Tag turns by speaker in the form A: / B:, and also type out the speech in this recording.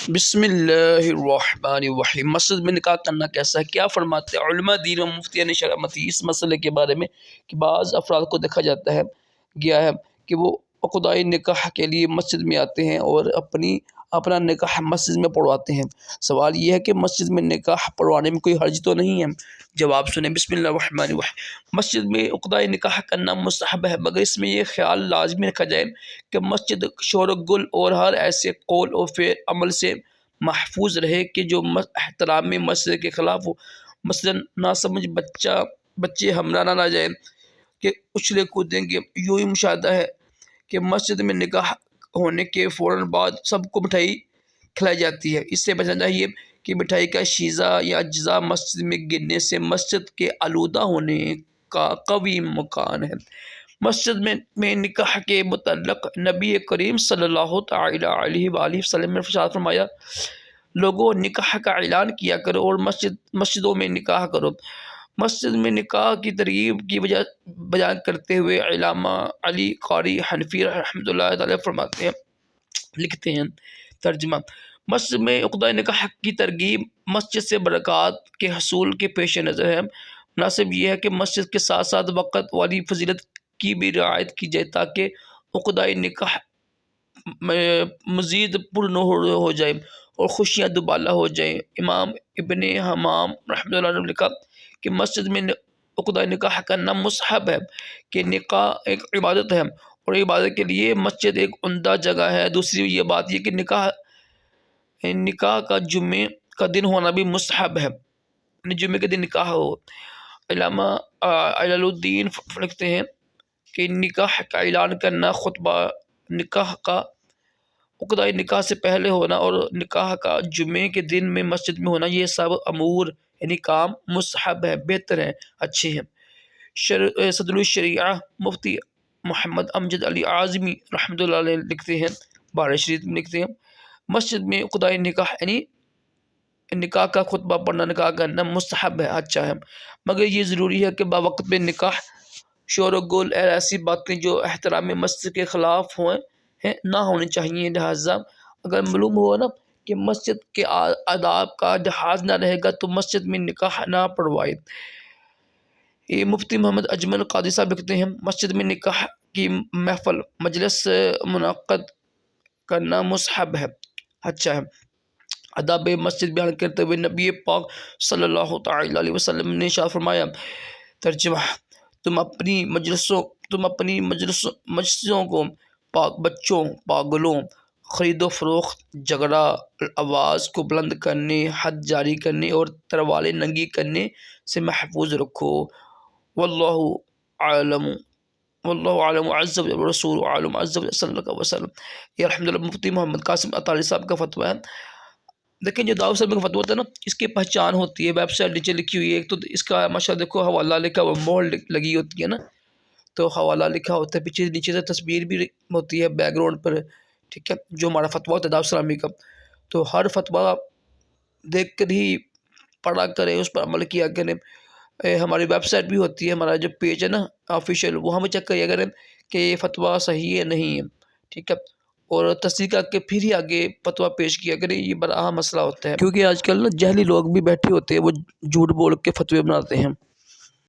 A: بسم اللہ الرحمن الرحیم۔ مسجد میں نکاح کرنا کیسا ہے؟ کیا فرماتے ہیں علماء دین و مفتیان شرعی اس مسئلے کے بارے میں کہ بعض افراد کو دیکھا جاتا ہے گیا ہے کہ وہ عقدۂ نکاح کے لیے مسجد میں آتے ہیں اور اپنا نکاح مسجد میں پڑھواتے ہیں۔ سوال یہ ہے کہ مسجد میں نکاح پڑھوانے میں کوئی حرج تو نہیں ہے؟ جواب سنیں۔ بسم اللہ الرحمن الرحیم۔ مسجد میں عقدۂ نکاح کرنا مستحب ہے، مگر اس میں یہ خیال لازمی رکھا جائے کہ مسجد شور و گل اور ہر ایسے قول اور فعل عمل سے محفوظ رہے کہ جو احترام مسجد کے خلاف ہو۔ مثلاً ناسمجھ بچے حملہ نہ جائیں کہ اچھلے کودیں گے۔ یوں ہی مشاہدہ ہے کہ مسجد میں نکاح ہونے کے فوراً بعد سب کو مٹھائی کھلائی جاتی ہے۔ اس سے بچنا چاہیے کہ مٹھائی کا شیزہ یا اجزاء مسجد میں گرنے سے مسجد کے آلودہ ہونے کا قوی امکان ہے۔ مسجد میں نکاح کے متعلق نبی کریم صلی اللہ تعالی علیہ وآلہ وسلم نے ارشاد فرمایا، لوگوں نکاح کا اعلان کیا کرو اور مسجدوں میں نکاح کرو۔ مسجد میں نکاح کی ترغیب کی وجہ بیان کرتے ہوئے علامہ علی قاری حنفی رحمۃ اللہ تعالی فرماتے ہیں، لکھتے ہیں ترجمہ: مسجد میں عقدۂ نکاح کی ترغیب مسجد سے برکات کے حصول کے پیش نظر ہے۔ مناسب یہ ہے کہ مسجد کے ساتھ ساتھ وقت والی فضیلت کی بھی رعایت کی جائے تاکہ عقدۂ نکاح مزید پرنور ہو جائے اور خوشیاں دوبالا ہو جائیں۔ امام ابن حمام رحمۃ اللہ نے لکھا کہ مسجد میں عقدۂ نکاح کرنا مستحب ہے کہ نکاح ایک عبادت ہے اور عبادت کے لیے مسجد ایک عمدہ جگہ ہے۔ دوسری یہ بات یہ کہ نکاح کا جمعے کا دن ہونا بھی مستحب ہے، جمعے کے دن نکاح ہو۔ علامہ علال الدین لکھتے ہیں کہ نکاح کا اعلان کرنا، خطبہ نکاح کا عقدۂ نکاح سے پہلے ہونا اور نکاح کا جمعے کے دن میں مسجد میں ہونا، یہ سب امور یعنی کام مستحب ہے، بہتر ہیں، اچھے ہیں۔ صدر الشریعہ مفتی محمد امجد علی اعظمی رحمۃ اللہ علیہ لکھتے ہیں، بہار شریف میں لکھتے ہیں، مسجد میں عقدۂ نکاح یعنی نکاح کا خطبہ پڑھنا، نکاح کرنا مستحب ہے، اچھا ہے، مگر یہ ضروری ہے کہ باوقت میں نکاح شور و گل اور ایسی باتیں جو احترام مسجد کے خلاف نہ ہونی چاہیے۔ لہٰذا اگر معلوم ہو نا کہ مسجد کے آداب کا لحاظ نہ رہے گا تو مسجد میں نکاح نہ پڑھوائے۔ یہ مفتی محمد اجمل قادری صاحب لکھتے ہیں، مسجد میں نکاح کی محفل مجلس منعقد کرنا مستحب ہے، اچھا ہے۔ آداب مسجد بیان کرتے ہوئے نبی پاک صلی اللہ تعالی علیہ وسلم نے ارشاد فرمایا، ترجمہ: تم اپنی مجلسوں کو بچوں، پاگلوں، خرید و فروخت، جھگڑا، آواز کو بلند کرنے، حد جاری کرنے اور تروالے ننگی کرنے سے محفوظ رکھو۔ واللہ عالم عز و جل، رسول عالم عز و جل صلی اللہ علیہ وسلم۔ یہ الحمدللہ مفتی محمد قاسم اطہری صاحب کا فتویٰ ہے۔ دیکھیں جو دعوت صاحب کا فتویٰ ہوتا ہے نا، اس کی پہچان ہوتی ہے، ویب سائٹ نیچے لکھی ہوئی ہے، ایک تو اس کا ماشاء دیکھو حوالہ لکھا ہوا، مور لگی ہوتی ہے نا، تو حوالہ لکھا ہوتا ہے، پیچھے نیچے سے تصویر بھی ہوتی ہے بیک گراؤنڈ پر، ٹھیک ہے، جو ہمارا فتویٰ ہوتا ہے دعوت اسلامی کا۔ تو ہر فتویٰ دیکھ کر ہی پڑھا کریں، اس پر عمل کیا کریں۔ ہماری ویب سائٹ بھی ہوتی ہے، ہمارا جو پیج ہے نا آفیشیل، وہ ہمیں چیک کیا کریں کہ یہ فتویٰ صحیح ہے نہیں ہے، ٹھیک ہے، اور تصدیق کر کے پھر ہی آگے فتویٰ پیش کیا کریں، یہ بڑا اہم مسئلہ ہوتا ہے، کیونکہ آج کل نا جہلی لوگ بھی بیٹھے ہوتے ہیں، وہ جھوٹ بول کے فتوے بناتے ہیں۔